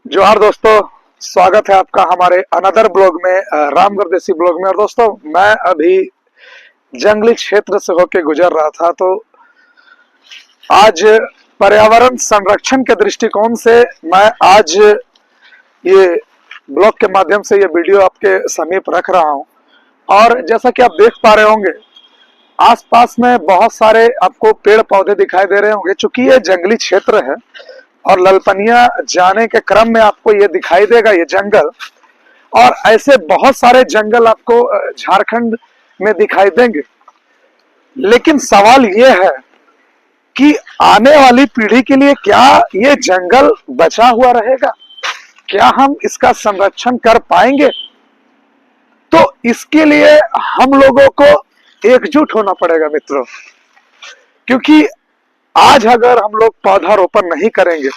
जोहार दोस्तों, स्वागत है आपका हमारे अनदर ब्लॉग में, रामगढ़ देसी ब्लॉग में। और दोस्तों, मैं अभी जंगली क्षेत्र से होके गुजर रहा था, तो आज पर्यावरण संरक्षण के दृष्टिकोण से मैं आज ये ब्लॉग के माध्यम से ये वीडियो आपके समीप रख रहा हूँ। और जैसा कि आप देख पा रहे होंगे, आसपास में बहुत सारे आपको पेड़ पौधे दिखाई दे रहे होंगे। चूंकि ये जंगली क्षेत्र है और ललपनिया जाने के क्रम में आपको ये दिखाई देगा ये जंगल, और ऐसे बहुत सारे जंगल आपको झारखंड में दिखाई देंगे। लेकिन सवाल ये है कि आने वाली पीढ़ी के लिए क्या ये जंगल बचा हुआ रहेगा? क्या हम इसका संरक्षण कर पाएंगे? तो इसके लिए हम लोगों को एकजुट होना पड़ेगा मित्रों, क्योंकि आज अगर हम लोग पौधारोपण नहीं करेंगे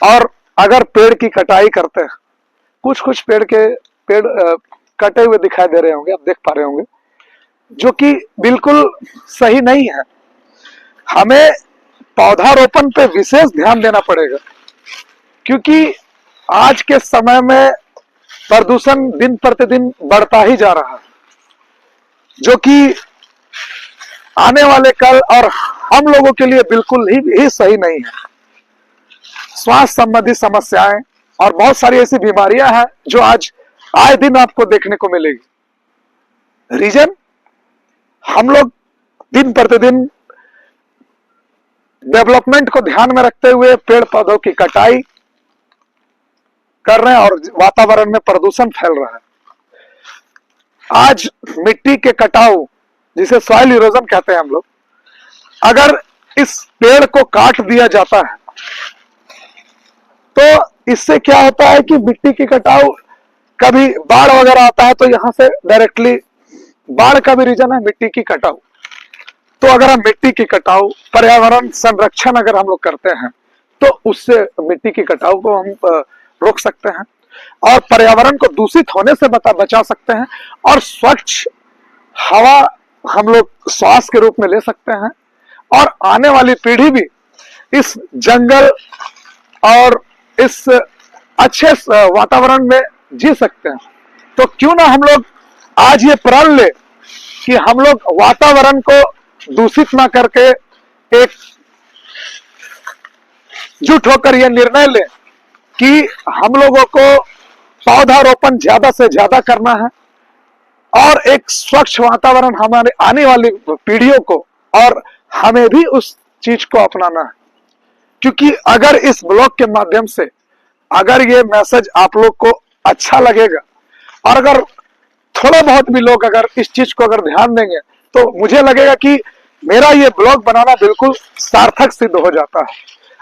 और अगर पेड़ की कटाई करते हैं, कुछ कुछ पेड़ कटे हुए दिखाई दे रहे होंगे, आप देख पा रहे होंगे, जो कि बिल्कुल सही नहीं है। हमें पौधारोपण पे विशेष ध्यान देना पड़ेगा, क्योंकि आज के समय में प्रदूषण दिन प्रतिदिन बढ़ता ही जा रहा है, जो कि आने वाले कल और हम लोगों के लिए बिल्कुल ही सही नहीं है। स्वास्थ्य संबंधी समस्याएं और बहुत सारी ऐसी बीमारियां हैं जो आज आए दिन आपको देखने को मिलेगी। रीजन, हम लोग दिन प्रतिदिन डेवलपमेंट को ध्यान में रखते हुए पेड़ पौधों की कटाई कर रहे हैं और वातावरण में प्रदूषण फैल रहा है। आज मिट्टी के कटाव, जिसे सॉइल इरोजन कहते हैं हम लोग, अगर इस पेड़ को काट दिया जाता है तो इससे क्या होता है कि मिट्टी की कटाव, कभी बाढ़ वगैरह आता है तो यहां से डायरेक्टली बाढ़ का भी रीजन है मिट्टी की कटाव। तो अगर हम मिट्टी की कटाव, पर्यावरण संरक्षण अगर हम लोग करते हैं तो उससे मिट्टी की कटाव को हम रोक सकते हैं और पर्यावरण को दूषित होने से बचा सकते हैं, और स्वच्छ हवा हम लोग श्वास के रूप में ले सकते हैं, और आने वाली पीढ़ी भी इस जंगल और इस अच्छे वातावरण में जी सकते हैं। तो क्यों ना हम लोग आज ये प्रण ले कि हम लोग वातावरण को दूषित ना करके एक जुट होकर यह निर्णय ले कि हम लोगों को पौधारोपण ज्यादा से ज्यादा करना है और एक स्वच्छ वातावरण हमारे आने वाली पीढ़ियों को और हमें भी उस चीज को अपनाना है। क्योंकि अगर इस ब्लॉग के माध्यम से अगर ये मैसेज आप लोग को अच्छा लगेगा और अगर थोड़ा बहुत भी लोग अगर इस चीज को अगर ध्यान देंगे, तो मुझे लगेगा कि मेरा ये ब्लॉग बनाना बिल्कुल सार्थक सिद्ध हो जाता है।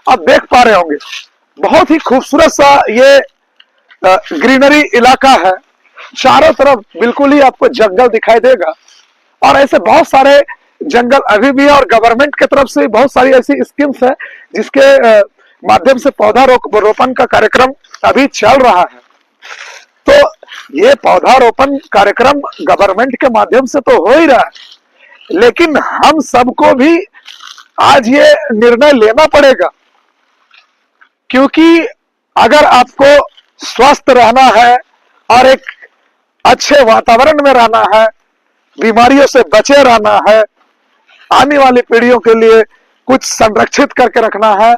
आप देख पा रहे होंगे, बहुत ही खूबसूरत सा ये ग्रीनरी इलाका है। चारों तरफ बिल्कुल ही आपको जंगल दिखाई देगा, और ऐसे बहुत सारे जंगल अभी भी है, और गवर्नमेंट की तरफ से बहुत सारी ऐसी स्कीम्स है जिसके माध्यम से पौधारोपण का कार्यक्रम अभी चल रहा है। तो ये पौधारोपण कार्यक्रम गवर्नमेंट के माध्यम से तो हो ही रहा है, लेकिन हम सबको भी आज ये निर्णय लेना पड़ेगा, क्योंकि अगर आपको स्वस्थ रहना है और एक अच्छे वातावरण में रहना है, बीमारियों से बचे रहना है, आने वाली पीढ़ियों के लिए कुछ संरक्षित करके रखना है,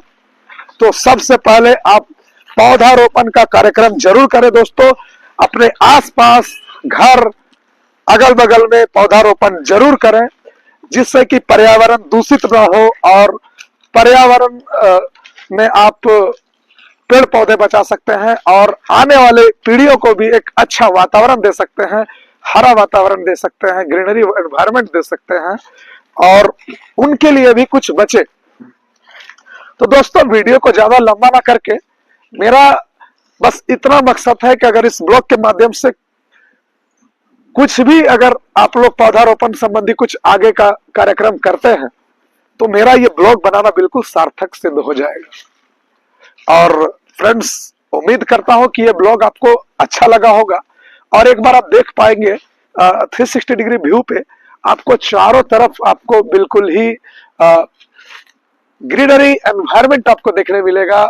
तो सबसे पहले आप पौधारोपण का कार्यक्रम जरूर करें दोस्तों। अपने आसपास, घर, अगल बगल में पौधारोपण जरूर करें, जिससे कि पर्यावरण दूषित न हो और पर्यावरण में आप पेड़ पौधे बचा सकते हैं और आने वाले पीढ़ियों को भी एक अच्छा वातावरण दे सकते हैं, हरा वातावरण दे सकते हैं, ग्रीनरी एनवायरनमेंट दे सकते हैं, और उनके लिए भी कुछ बचे। तो दोस्तों, वीडियो को ज्यादा लंबा ना करके मेरा बस इतना मकसद है कि अगर इस ब्लॉग के माध्यम से कुछ भी अगर आप लोग पौधारोपण संबंधी कुछ आगे का कार्यक्रम करते हैं, तो मेरा ये ब्लॉग बनाना बिल्कुल सार्थक सिद्ध हो जाएगा। और फ्रेंड्स, उम्मीद करता हूं कि ये ब्लॉग आपको अच्छा लगा होगा, और एक बार आप देख पाएंगे 360 डिग्री व्यू पे आपको चारों तरफ आपको बिल्कुल ही ग्रीनरी एनवायरनमेंट आपको देखने मिलेगा,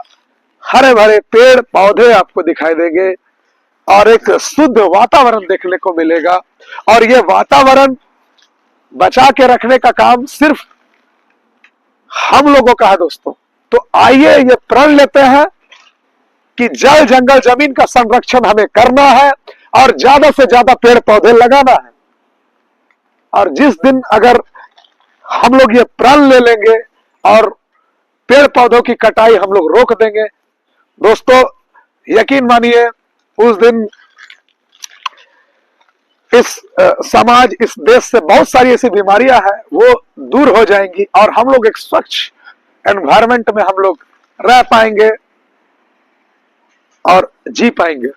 हरे भरे पेड़ पौधे आपको दिखाई देंगे और एक शुद्ध वातावरण देखने को मिलेगा। और ये वातावरण बचा के रखने का काम सिर्फ हम लोगों का है दोस्तों। तो आइए ये प्रण लेते हैं कि जल जंगल जमीन का संरक्षण हमें करना है और ज्यादा से ज्यादा पेड़ पौधे लगाना है। और जिस दिन अगर हम लोग ये प्रण ले लेंगे और पेड़ पौधों की कटाई हम लोग रोक देंगे दोस्तों, यकीन मानिए उस दिन इस समाज, इस देश से बहुत सारी ऐसी बीमारियां हैं वो दूर हो जाएंगी और हम लोग एक स्वच्छ एनवायरनमेंट में हम लोग रह पाएंगे और जी पाएंगे।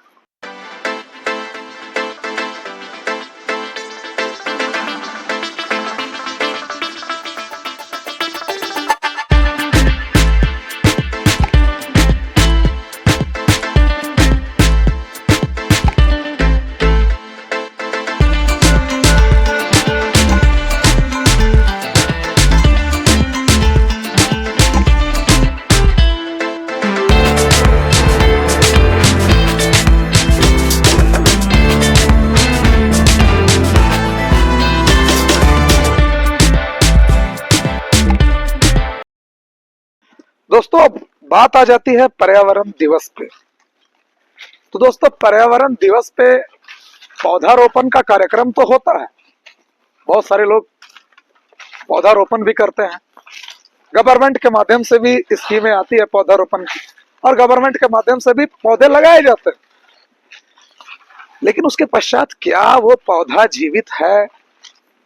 दोस्तों अब बात आ जाती है पर्यावरण दिवस पे। तो दोस्तों पर्यावरण दिवस पे पौधारोपण का कार्यक्रम तो होता है, बहुत सारे लोग पौधारोपण भी करते हैं। गवर्नमेंट के माध्यम से भी स्कीमें आती है पौधारोपण की और गवर्नमेंट के माध्यम से भी पौधे लगाए जाते हैं। लेकिन उसके पश्चात क्या वो पौधा जीवित है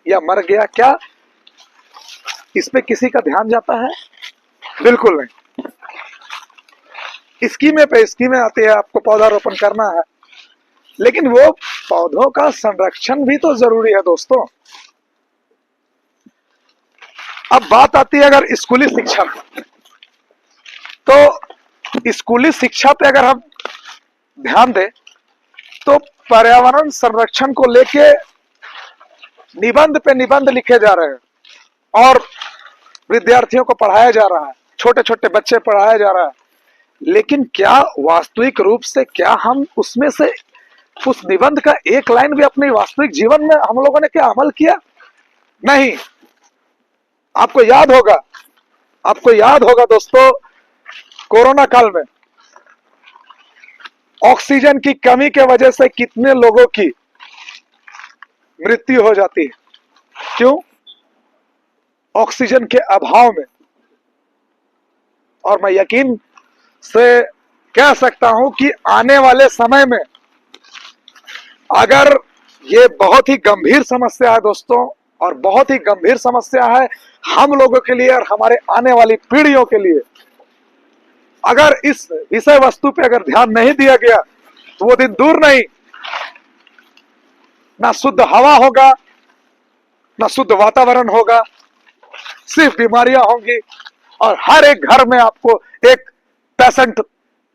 या मर गया, क्या इस पे किसी का ध्यान जाता है? बिल्कुल नहीं। स्कीमें पे स्कीमें आती है, आपको पौधारोपण करना है, लेकिन वो पौधों का संरक्षण भी तो जरूरी है दोस्तों। अब बात आती है अगर स्कूली शिक्षा पे, तो स्कूली शिक्षा पे अगर हम ध्यान दें तो पर्यावरण संरक्षण को लेके निबंध पे निबंध लिखे जा रहे हैं और विद्यार्थियों को पढ़ाया जा रहा है, छोटे छोटे बच्चे पढ़ाया जा रहा है। लेकिन क्या वास्तविक रूप से क्या हम उसमें से उस निबंध का एक लाइन भी अपने वास्तविक जीवन में हम लोगों ने क्या अमल किया? नहीं। आपको याद होगा दोस्तों, कोरोना काल में ऑक्सीजन की कमी के वजह से कितने लोगों की मृत्यु हो जाती है। क्यों? ऑक्सीजन के अभाव में। और मैं यकीन से कह सकता हूं कि आने वाले समय में अगर ये बहुत ही गंभीर समस्या है दोस्तों, और बहुत ही गंभीर समस्या है हम लोगों के लिए और हमारे आने वाली पीढ़ियों के लिए, अगर इस विषय वस्तु पे अगर ध्यान नहीं दिया गया तो वो दिन दूर नहीं, ना शुद्ध हवा होगा, ना शुद्ध वातावरण होगा, सिर्फ बीमारियां होंगी और हर एक घर में आपको एक पेशेंट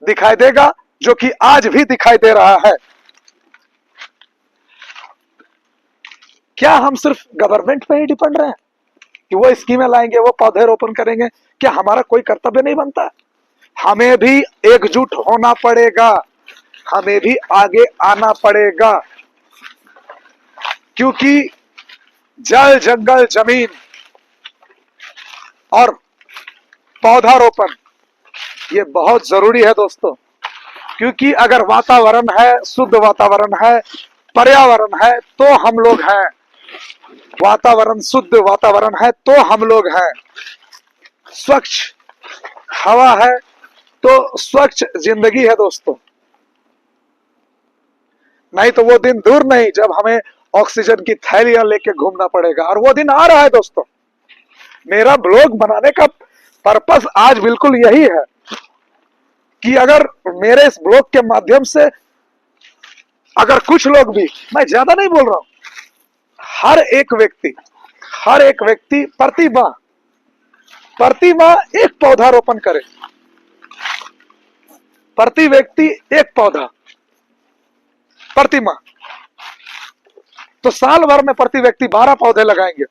दिखाई देगा, जो कि आज भी दिखाई दे रहा है। क्या हम सिर्फ गवर्नमेंट पे ही डिपेंड रहे कि वो स्कीमें लाएंगे, वो पौधे रोपण करेंगे? क्या हमारा कोई कर्तव्य नहीं बनता? हमें भी एकजुट होना पड़ेगा, हमें भी आगे आना पड़ेगा, क्योंकि जल जंगल जमीन और पौधारोपण ये बहुत जरूरी है दोस्तों। क्योंकि अगर वातावरण है, शुद्ध वातावरण है, पर्यावरण है तो हम लोग हैं, वातावरण शुद्ध वातावरण है तो हम लोग हैं, स्वच्छ हवा है तो स्वच्छ जिंदगी है दोस्तों। नहीं तो वो दिन दूर नहीं जब हमें ऑक्सीजन की थैलियां लेके घूमना पड़ेगा, और वो दिन आ रहा है दोस्तों। मेरा ब्लॉग बनाने का पर्पस आज बिल्कुल यही है कि अगर मेरे इस ब्लॉग के माध्यम से अगर कुछ लोग भी, मैं ज्यादा नहीं बोल रहा हूं, हर एक व्यक्ति प्रति माह एक पौधारोपण करे, प्रति व्यक्ति एक पौधा प्रति माह, तो साल भर में प्रति व्यक्ति 12 पौधे लगाएंगे।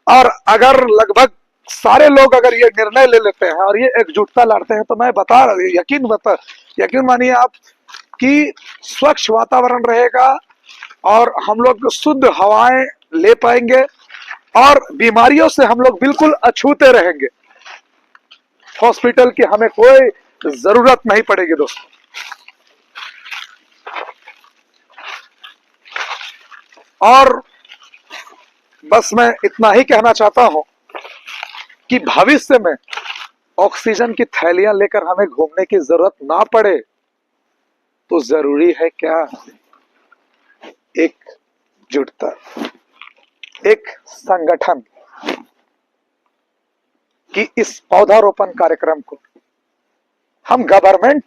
और अगर लगभग सारे लोग अगर ये निर्णय ले लेते हैं और ये एकजुटता लाते हैं तो मैं यकीन मानिए आप कि स्वच्छ वातावरण रहेगा और हम लोग शुद्ध हवाएं ले पाएंगे और बीमारियों से हम लोग बिल्कुल अछूते रहेंगे। हॉस्पिटल की हमें कोई जरूरत नहीं पड़ेगी दोस्तों। और बस मैं इतना ही कहना चाहता हूं कि भविष्य में ऑक्सीजन की थैलियां लेकर हमें घूमने की जरूरत ना पड़े तो जरूरी है क्या, एकजुटता, एक संगठन कि इस पौधारोपण कार्यक्रम को हम गवर्नमेंट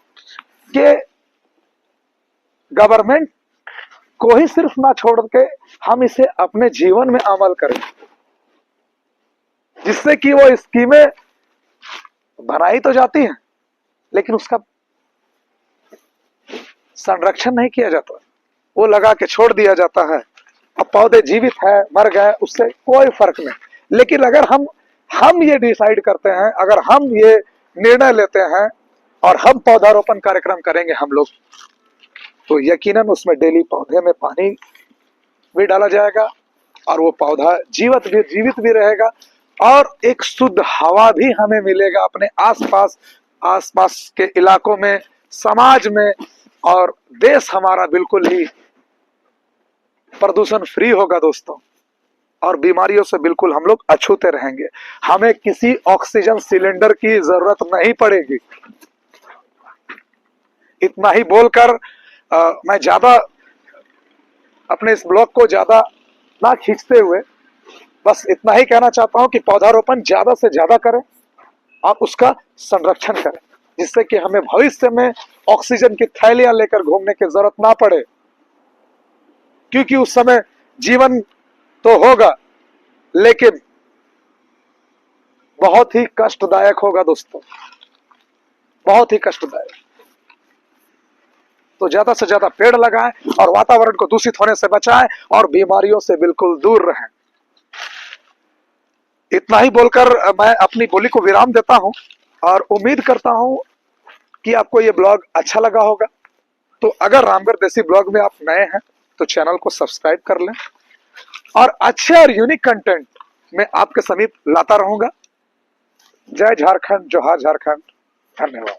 को ही सिर्फ ना छोड़ के हम इसे अपने जीवन में अमल करें, जिससे कि वो स्कीमें बनाई तो जाती हैं लेकिन उसका संरक्षण नहीं किया जाता, वो लगा के छोड़ दिया जाता है। अब पौधे जीवित है मर गए उससे कोई फर्क नहीं। लेकिन अगर हम ये डिसाइड करते हैं, अगर हम ये निर्णय लेते हैं और हम पौधारोपण कार्यक्रम करेंगे हम लोग, तो यकीनन उसमें डेली पौधे में पानी भी डाला जाएगा और वो पौधा जीवित भी रहेगा और एक शुद्ध हवा भी हमें मिलेगा अपने आसपास के इलाकों में, समाज में, और देश हमारा बिल्कुल ही प्रदूषण फ्री होगा दोस्तों और बीमारियों से बिल्कुल हम लोग अछूते रहेंगे। हमें किसी ऑक्सीजन सिलेंडर की जरूरत नहीं पड़ेगी। इतना ही बोलकर मैं ज्यादा अपने इस ब्लॉग को ज्यादा ना खींचते हुए बस इतना ही कहना चाहता हूं कि पौधारोपण ज्यादा से ज्यादा करें और उसका संरक्षण करें, जिससे कि हमें भविष्य में ऑक्सीजन की थैलियां लेकर घूमने की जरूरत ना पड़े, क्योंकि उस समय जीवन तो होगा लेकिन बहुत ही कष्टदायक होगा दोस्तों, बहुत ही कष्टदायक। तो ज्यादा से ज्यादा पेड़ लगाएं और वातावरण को दूषित होने से बचाएं और बीमारियों से बिल्कुल दूर रहें। इतना ही बोलकर मैं अपनी बोली को विराम देता हूं और उम्मीद करता हूं कि आपको ये ब्लॉग अच्छा लगा होगा। तो अगर रामगढ़ देसी ब्लॉग में आप नए हैं तो चैनल को सब्सक्राइब कर लें और अच्छे और यूनिक कंटेंट मैं आपके समीप लाता रहूंगा। जय झारखंड, जोहार झारखंड, धन्यवाद।